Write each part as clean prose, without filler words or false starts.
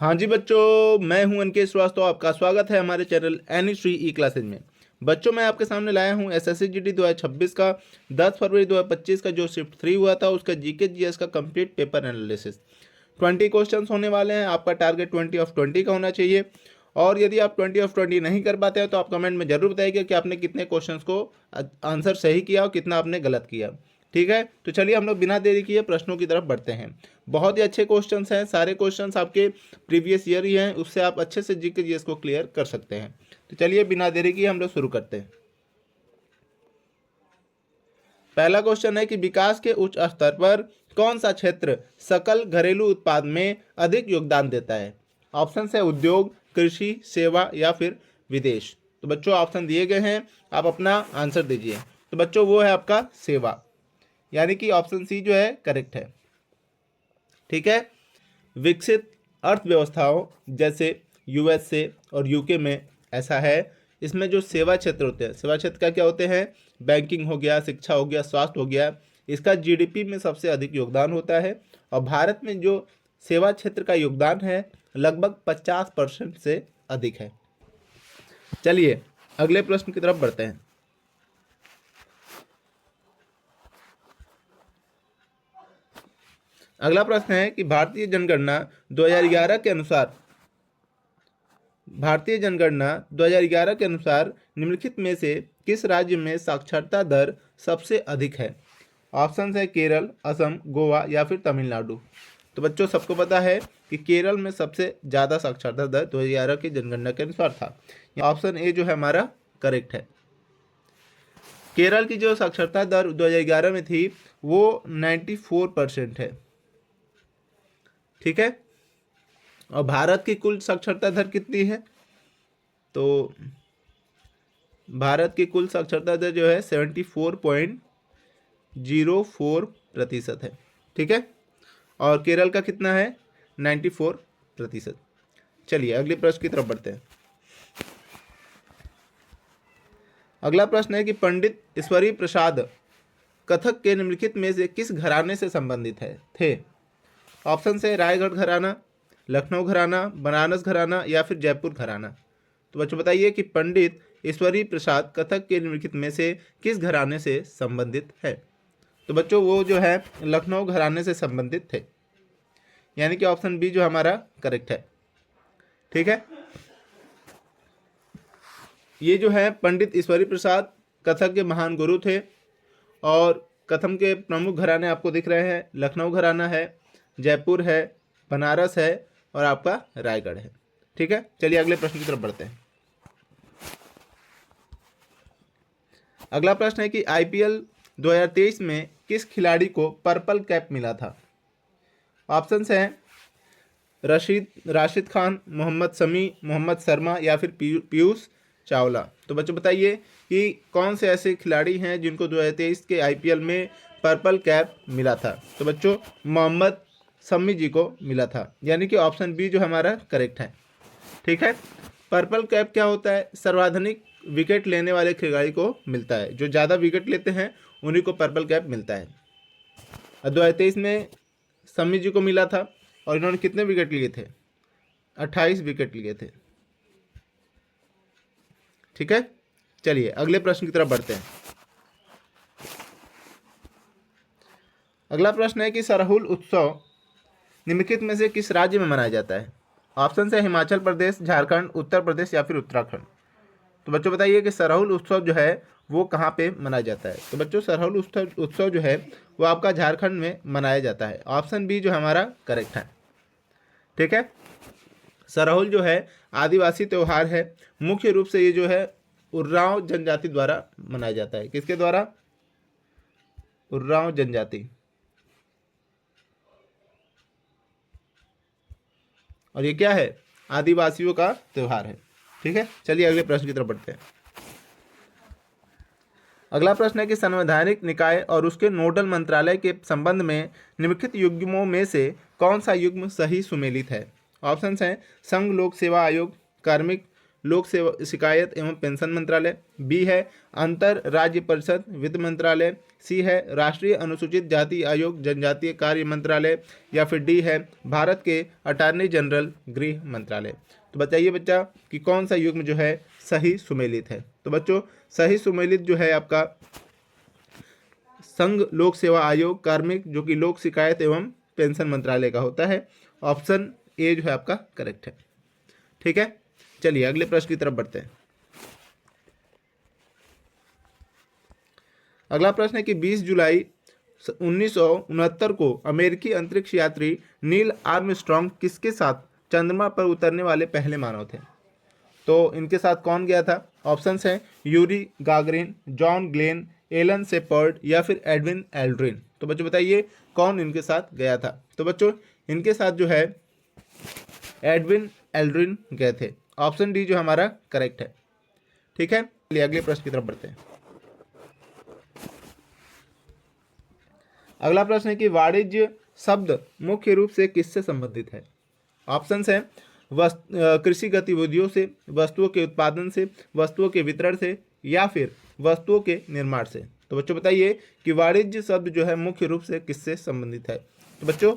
हाँ जी बच्चों, मैं हूं अनकेत श्रीवास्तव। आपका स्वागत है हमारे चैनल एनी श्री ई क्लासेज में। बच्चों, मैं आपके सामने लाया हूं एसएससी जीडी 2026 का 10 फरवरी 2025 का जो शिफ्ट 3 हुआ था उसका जीके जीएस का कंप्लीट पेपर एनालिसिस। 20 क्वेश्चंस होने वाले हैं। आपका टारगेट 20 का होना चाहिए। और यदि आप 20 नहीं कर पाते हैं तो आप कमेंट में जरूर बताइएगा कि आपने कितने क्वेश्चंस को आंसर सही किया और कितना आपने गलत किया। ठीक है, तो चलिए हम लोग बिना देरी किए प्रश्नों की तरफ बढ़ते हैं। बहुत ही अच्छे क्वेश्चंस हैं, सारे क्वेश्चंस आपके प्रीवियस ईयर ही हैं, उससे आप अच्छे से जीके जीएस को क्लियर कर सकते हैं। तो चलिए बिना देरी किए हम लोग शुरू करते हैं। पहला क्वेश्चन है कि विकास के उच्च स्तर पर कौन सा क्षेत्र सकल घरेलू उत्पाद में अधिक योगदान देता है? ऑप्शन है उद्योग, कृषि, सेवा या फिर विदेश। तो बच्चों ऑप्शन दिए गए हैं, आप अपना आंसर दीजिए। तो बच्चों वो है आपका सेवा, यानी कि ऑप्शन सी जो है करेक्ट है। ठीक है, विकसित अर्थव्यवस्थाओं जैसे यूएसए और यूके में ऐसा है, इसमें जो सेवा क्षेत्र होते हैं, सेवा क्षेत्र का क्या होते हैं? बैंकिंग हो गया, शिक्षा हो गया, स्वास्थ्य हो गया, इसका जीडीपी में सबसे अधिक योगदान होता है। और भारत में जो सेवा क्षेत्र का योगदान है लगभग 50% से अधिक है। चलिए अगले प्रश्न की तरफ बढ़ते हैं। अगला प्रश्न है कि भारतीय जनगणना 2011 के अनुसार निम्नलिखित में से किस राज्य में साक्षरता दर सबसे अधिक है? ऑप्शन है केरल, असम, गोवा या फिर तमिलनाडु। तो बच्चों सबको पता है कि केरल में सबसे ज़्यादा साक्षरता दर 2011 की जनगणना के अनुसार था। ऑप्शन ए जो है हमारा करेक्ट है। केरल की जो साक्षरता दर 2011 में थी वो 94% है। ठीक है, और भारत की कुल साक्षरता दर कितनी है? तो भारत की कुल साक्षरता दर जो है 74.04% है। ठीक है, और केरल का कितना है? 94%। चलिए अगले प्रश्न की तरफ बढ़ते हैं। अगला प्रश्न है कि पंडित ईश्वरी प्रसाद कथक के निम्नलिखित में से किस घराने से संबंधित थे? ऑप्शन है रायगढ़ घराना, लखनऊ घराना, बनारस घराना या फिर जयपुर घराना। तो बच्चों बताइए कि पंडित ईश्वरी प्रसाद कथक के निम्नलिखित में से किस घराने से संबंधित है? तो बच्चों वो जो है लखनऊ घराने से संबंधित थे, यानी कि ऑप्शन बी जो हमारा करेक्ट है। ठीक है, ये जो है पंडित ईश्वरी प्रसाद कथक के महान गुरु थे। और कथक के प्रमुख घराने आपको दिख रहे हैं, लखनऊ घराना है, जयपुर है, बनारस है और आपका रायगढ़ है। ठीक है, चलिए अगले प्रश्न की तरफ बढ़ते हैं। अगला प्रश्न है कि आईपीएल 2023 में किस खिलाड़ी को पर्पल कैप मिला था? ऑप्शंस हैं राशिद खान, मोहम्मद शमी, मोहम्मद शर्मा या फिर पीयूष चावला। तो बच्चों बताइए कि कौन से ऐसे खिलाड़ी हैं जिनको 2023 के आईपीएल में पर्पल कैप मिला था? तो बच्चों मोहम्मद शमी जी को मिला था, यानी कि ऑप्शन बी जो हमारा करेक्ट है। ठीक है, पर्पल कैप क्या होता है? सर्वाधिक विकेट लेने वाले खिलाड़ी को मिलता है, जो ज़्यादा विकेट लेते हैं उन्हीं को पर्पल कैप मिलता है। 2023 में शमी जी को मिला था और इन्होंने कितने विकेट लिए थे? 28 विकेट लिए थे। ठीक है, चलिए अगले प्रश्न की तरफ बढ़ते हैं। अगला प्रश्न है कि सरहुल उत्सव निम्नलिखित में से किस राज्य में मनाया जाता है? ऑप्शन है हिमाचल प्रदेश, झारखंड, उत्तर प्रदेश या फिर उत्तराखंड। तो बच्चों बताइए कि सरहुल उत्सव जो है वो कहाँ पे मनाया जाता है? तो बच्चों सरहुल उत्सव जो है वो आपका झारखंड में मनाया जाता है। ऑप्शन बी जो हमारा करेक्ट है। ठीक है, सरहुल जो है आदिवासी त्यौहार है। मुख्य रूप से ये जो है उर्रांव जनजाति द्वारा मनाया जाता है। किसके द्वारा? उर्रांव जनजाति। और ये क्या है? आदिवासियों का त्यौहार है। ठीक है, चलिए अगले प्रश्न की तरफ बढ़ते हैं। अगला प्रश्न है कि संवैधानिक निकाय और उसके नोडल मंत्रालय के संबंध में निम्नलिखित युग्मों में से कौन सा युग्म सही सुमेलित है? ऑप्शंस हैं संघ लोक सेवा आयोग, कार्मिक लोक सेवा शिकायत एवं पेंशन मंत्रालय, बी है अंतर राज्य परिषद वित्त मंत्रालय, सी है राष्ट्रीय अनुसूचित जाति आयोग जनजातीय कार्य मंत्रालय, या फिर डी है भारत के अटॉर्नी जनरल गृह मंत्रालय। तो बताइए बच्चा कि कौन सा युग्म जो है सही सुमेलित है। तो बच्चों सही सुमेलित जो है आपका संघ लोक सेवा आयोग कार्मिक, जो कि लोक शिकायत एवं पेंशन मंत्रालय का होता है। ऑप्शन ए जो है आपका करेक्ट है। ठीक है, चलिए अगले प्रश्न की तरफ बढ़ते हैं। अगला प्रश्न है कि 20 जुलाई 1969 को अमेरिकी अंतरिक्ष यात्री नील आर्मस्ट्रॉन्ग किसके साथ चंद्रमा पर उतरने वाले पहले मानव थे। तो इनके साथ कौन गया था। ऑप्शंस हैं Yuri Gagarin, John Glenn, Alan Shepard, या फिर एडविन एल्ड्रिन। तो बच्चों बताइए कौन इनके साथ गया था। तो बच्चों इनके साथ जो है एडविन एल्ड्रिन गए थे। ऑप्शन डी जो हमारा करेक्ट है। ठीक है, चलिए अगले प्रश्न की तरफ बढ़ते हैं। अगला प्रश्न है कि वाणिज्य शब्द मुख्य रूप से किससे संबंधित है। ऑप्शंस हैं कृषि गतिविधियों से, वस्तुओं के उत्पादन से, वस्तुओं के वितरण से, या फिर वस्तुओं के निर्माण से। तो बच्चों बताइए कि वाणिज्य शब्द जो है मुख्य रूप से किससे संबंधित है। तो बच्चों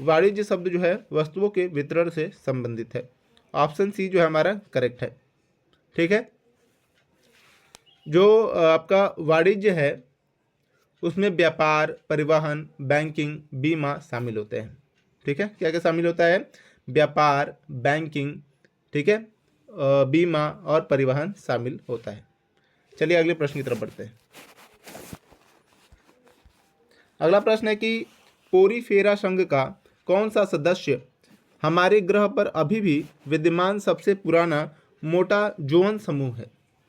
वाणिज्य शब्द जो है वस्तुओं के वितरण से संबंधित है। ऑप्शन सी जो है हमारा करेक्ट है। ठीक है, जो आपका वाणिज्य है उसमें व्यापार, परिवहन, बैंकिंग, बीमा शामिल होते हैं। ठीक है, क्या क्या शामिल होता है। व्यापार, बैंकिंग, ठीक है, बीमा और परिवहन शामिल होता है। चलिए अगले प्रश्न की तरफ बढ़ते हैं। अगला प्रश्न है कि पोरीफेरा संघ का कौन सा सदस्य हमारे ग्रह पर अभी भी विद्यमान सबसे पुराना मोटा जोन समूह है।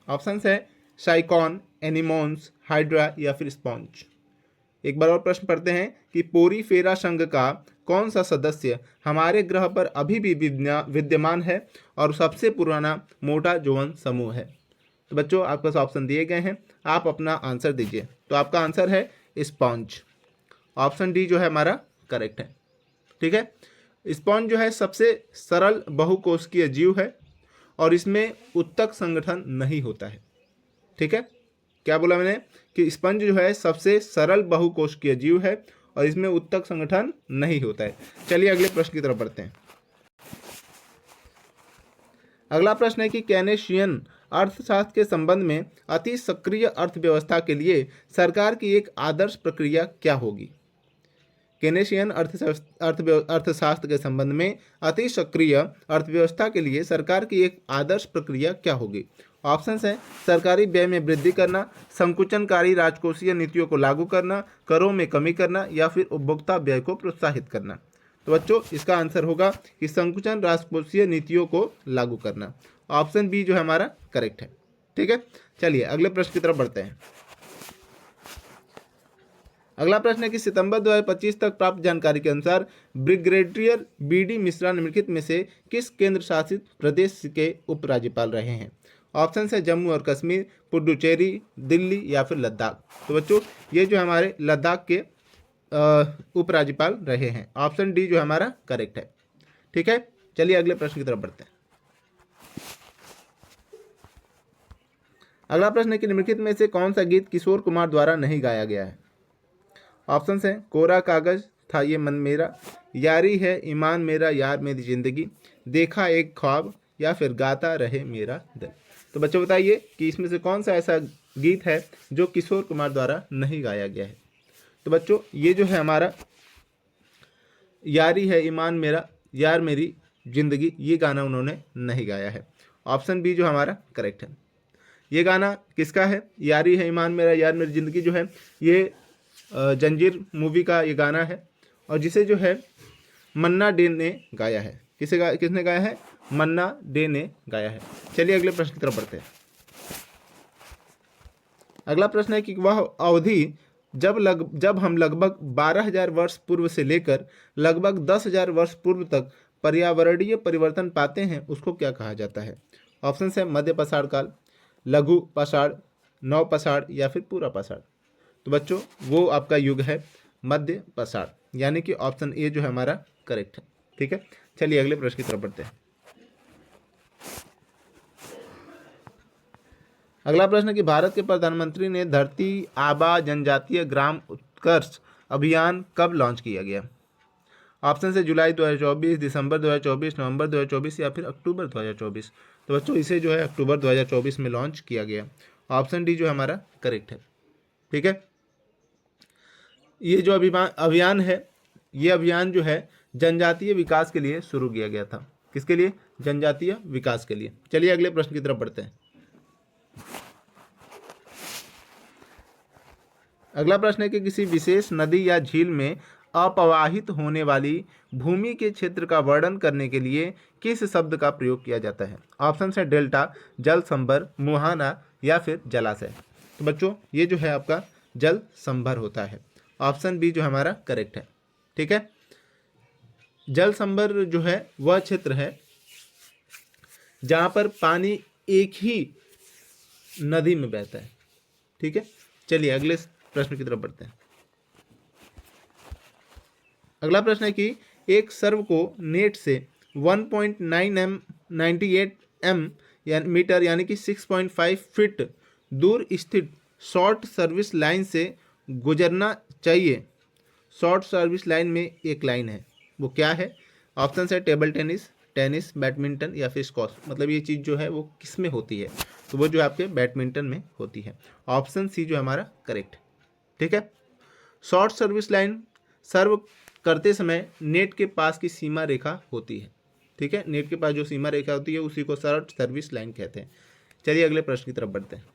ऑप्शंस है साइकॉन, एनिमोन्स, हाइड्रा, या फिर स्पॉन्ज। एक बार और प्रश्न पढ़ते हैं कि पोरीफेरा संघ का कौन सा सदस्य हमारे ग्रह पर अभी भी विद्यमान है और सबसे पुराना मोटा जोन समूह है। तो बच्चों आपके पास ऑप्शन दिए गए हैं, आप अपना आंसर दीजिए। तो आपका आंसर है स्पॉन्ज। ऑप्शन डी जो है हमारा करेक्ट है। ठीक है, स्पॉन्ज जो है सबसे सरल बहुकोशिकीय जीव है और इसमें उत्तक संगठन नहीं होता है। ठीक है, क्या बोला मैंने कि स्पंज जो है सबसे सरल बहुकोशिकीय जीव है और इसमें उत्तक संगठन नहीं होता है। चलिए अगले प्रश्न की तरफ बढ़ते हैं। अगला प्रश्न है कि केनेशियन अर्थशास्त्र के संबंध में अति सक्रिय अर्थव्यवस्था के लिए सरकार की एक आदर्श प्रक्रिया क्या होगी। केनेशियन अर्थशास्त्र के संबंध में अति सक्रिय अर्थव्यवस्था के लिए सरकार की एक आदर्श प्रक्रिया क्या होगी। ऑप्शंस हैं सरकारी व्यय में वृद्धि करना, संकुचनकारी राजकोषीय नीतियों को लागू करना, करों में कमी करना, या फिर उपभोक्ता व्यय को प्रोत्साहित करना। तो बच्चों इसका आंसर होगा कि संकुचन राजकोषीय नीतियों को लागू करना। ऑप्शन बी जो है हमारा करेक्ट है। ठीक है, चलिए अगले प्रश्न की तरफ बढ़ते हैं। अगला प्रश्न है कि सितंबर 2025 तक प्राप्त जानकारी के अनुसार ब्रिगेडियर बी.डी. मिश्रा निम्नलिखित में से किस केंद्र शासित प्रदेश के उपराज्यपाल रहे हैं। ऑप्शन है जम्मू और कश्मीर, पुडुचेरी, दिल्ली, या फिर लद्दाख। तो बच्चों ये जो हमारे लद्दाख के उपराज्यपाल रहे हैं। ऑप्शन डी जो हमारा करेक्ट है। ठीक है, चलिए अगले प्रश्न की तरफ बढ़ते हैं। अगला प्रश्न है कि निम्नलिखित में से कौन सा गीत किशोर कुमार द्वारा नहीं गाया गया है। ऑप्शंस हैं कोरा कागज था ये मन मेरा, यारी है ईमान मेरा यार मेरी जिंदगी, देखा एक ख्वाब, या फिर गाता रहे मेरा दिल। तो बच्चों बताइए कि इसमें से कौन सा ऐसा गीत है जो किशोर कुमार द्वारा नहीं गाया गया है। तो बच्चों ये जो है हमारा यारी है ईमान मेरा यार मेरी जिंदगी, ये गाना उन्होंने नहीं गाया है। ऑप्शन बी जो हमारा करेक्ट है। ये गाना किसका है। यारी है ईमान मेरा यार मेरी जिंदगी जो है ये जंजीर मूवी का ये गाना है और जिसे जो है मन्ना डे ने गाया है। किसने गाया है। मन्ना डे ने गाया है। चलिए अगले प्रश्न की तरफ बढ़ते हैं। अगला प्रश्न है कि वह अवधि जब हम लगभग 12,000 वर्ष पूर्व से लेकर लगभग 10,000 वर्ष पूर्व तक पर्यावरणीय परिवर्तन पाते हैं उसको क्या कहा जाता है। ऑप्शन है मध्य पाषाण काल, लघु पाषाण, नव पाषाण, या फिर पूरा पाषाण। तो बच्चों वो आपका युग है मध्य पाषाण, यानी कि ऑप्शन ए जो है हमारा करेक्ट है। ठीक है, चलिए अगले प्रश्न की तरफ बढ़ते हैं। अगला प्रश्न है कि भारत के प्रधानमंत्री ने धरती आबा जनजातीय ग्राम उत्कर्ष अभियान कब लॉन्च किया गया? ऑप्शन से जुलाई 2024, दिसंबर 2024, नवंबर 2024 या फिर अक्टूबर 2024। तो बच्चों इसे जो है अक्टूबर 2024 में लॉन्च किया गया। ऑप्शन डी जो है हमारा करेक्ट है। ठीक है, ये जो अभियान है, ये अभियान जो है जनजातीय विकास के लिए शुरू किया गया था। किसके लिए? जनजातीय विकास के लिए। चलिए अगले प्रश्न की तरफ बढ़ते हैं। अगला प्रश्न है कि किसी विशेष नदी या झील में अप्रवाहित होने वाली भूमि के क्षेत्र का वर्णन करने के लिए किस शब्द का प्रयोग किया जाता है? ऑप्शन है डेल्टा, जल संभर, मुहाना या फिर जलाशय। तो बच्चों ये जो है आपका जल संभर होता है। ऑप्शन बी जो हमारा करेक्ट है। ठीक है, जल संभर जो है वह क्षेत्र है जहां पर पानी एक ही नदी में बहता है। ठीक है, चलिए अगले प्रश्न की तरफ बढ़ते हैं। अगला प्रश्न है कि एक सर्व को नेट से 1.98 मीटर यानी कि 6.5 फीट दूर स्थित शॉर्ट सर्विस लाइन से गुजरना चाहिए। शॉर्ट सर्विस लाइन में एक लाइन है, वो क्या है? ऑप्शन है टेबल टेनिस, टेनिस, बैडमिंटन या फिर स्क्वॉश। मतलब ये चीज़ जो है वो किस में होती है? तो वो जो आपके बैडमिंटन में होती है। ऑप्शन सी जो हमारा करेक्ट। ठीक है, शॉर्ट सर्विस लाइन सर्व करते समय नेट के पास की सीमा रेखा होती है। ठीक है, नेट के पास जो सीमा रेखा होती है उसी को शॉर्ट सर्विस लाइन कहते हैं। चलिए अगले प्रश्न की तरफ बढ़ते हैं।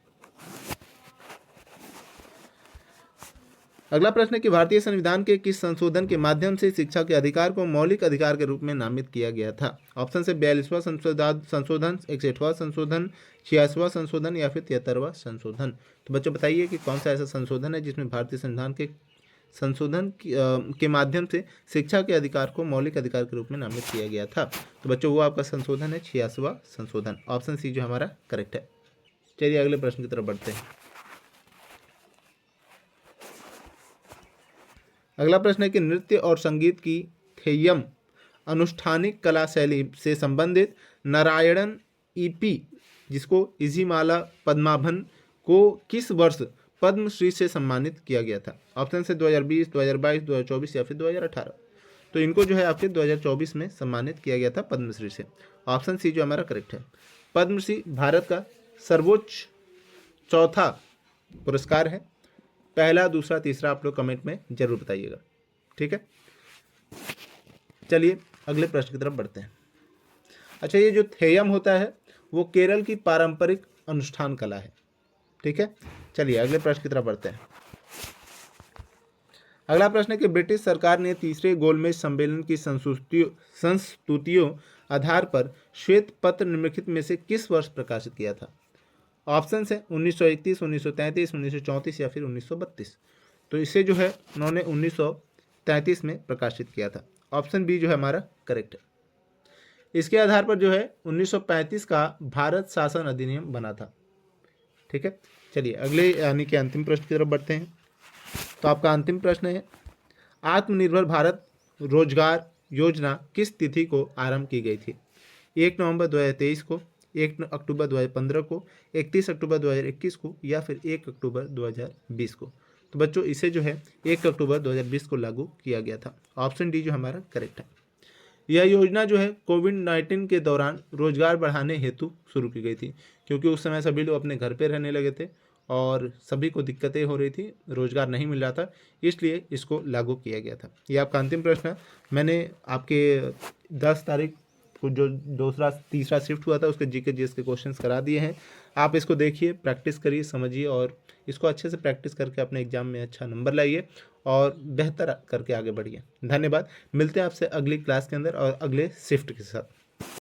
अगला प्रश्न है कि भारतीय संविधान के किस संशोधन के माध्यम से शिक्षा के अधिकार को मौलिक अधिकार के रूप में नामित किया गया था? ऑप्शन से 42वां संशोधन, 61वां संशोधन, 86वां संशोधन या फिर 73वां संशोधन। तो बच्चों बताइए कि कौन सा ऐसा संशोधन है जिसमें भारतीय संविधान के संशोधन के माध्यम से शिक्षा के अधिकार को मौलिक अधिकार के रूप में नामित किया गया था? तो बच्चों वो आपका संशोधन है 86वां संशोधन। ऑप्शन सी जो हमारा करेक्ट है। चलिए अगले प्रश्न की तरफ बढ़ते हैं। अगला प्रश्न है कि नृत्य और संगीत की थेयम अनुष्ठानिक कला शैली से संबंधित नारायणन ईपी जिसको इजीमाला पद्माभन को किस वर्ष पद्मश्री से सम्मानित किया गया था? ऑप्शन से 2020, 2022, 2024 या फिर 2018। तो इनको जो है आपके 2024 में सम्मानित किया गया था पद्मश्री से। ऑप्शन सी जो हमारा करेक्ट है। पद्मश्री भारत का सर्वोच्च चौथा पुरस्कार है। पहला, दूसरा, तीसरा आप लोग कमेंट में जरूर बताइएगा। ठीक है, चलिए अगले प्रश्न की तरफ बढ़ते हैं। अच्छा, ये जो थेयम होता है वो केरल की पारंपरिक अनुष्ठान कला है। ठीक है, चलिए अगले प्रश्न की तरफ बढ़ते हैं। अगला प्रश्न है कि ब्रिटिश सरकार ने तीसरे गोलमेज सम्मेलन की संस्तुतियों आधार पर श्वेत पत्र निम्नलिखित में से किस वर्ष प्रकाशित किया था? ऑप्शन है 1931, 1933, 1934 या फिर 1932। तो इसे जो है उन्होंने 1933 में प्रकाशित किया था। ऑप्शन बी जो है हमारा करेक्ट है। इसके आधार पर जो है 1935 का भारत शासन अधिनियम बना था। ठीक है, चलिए अगले यानी कि अंतिम प्रश्न की तरफ बढ़ते हैं। तो आपका अंतिम प्रश्न है आत्मनिर्भर भारत रोजगार योजना किस तिथि को आरंभ की गई थी? 1 नवंबर 2023 को, 1 अक्टूबर 2015 को, 31 अक्टूबर 2021 को या फिर 1 अक्टूबर 2020 को। तो बच्चों इसे जो है 1 अक्टूबर 2020 को लागू किया गया था। ऑप्शन डी जो हमारा करेक्ट है। यह योजना जो है कोविड-19 के दौरान रोजगार बढ़ाने हेतु शुरू की गई थी, क्योंकि उस समय सभी लोग अपने घर पे रहने लगे थे और सभी को दिक्कतें हो रही थी, रोजगार नहीं मिल रहा था, इसलिए इसको लागू किया गया था। ये आपका अंतिम प्रश्न है। मैंने आपके 10 तारीख को जो दूसरा तीसरा शिफ्ट हुआ था उसके जीके जीएस के क्वेश्चंस करा दिए हैं। आप इसको देखिए, प्रैक्टिस करिए, समझिए और इसको अच्छे से प्रैक्टिस करके अपने एग्जाम में अच्छा नंबर लाइए और बेहतर करके आगे बढ़िए। धन्यवाद। मिलते हैं आपसे अगली क्लास के अंदर और अगले शिफ्ट के साथ।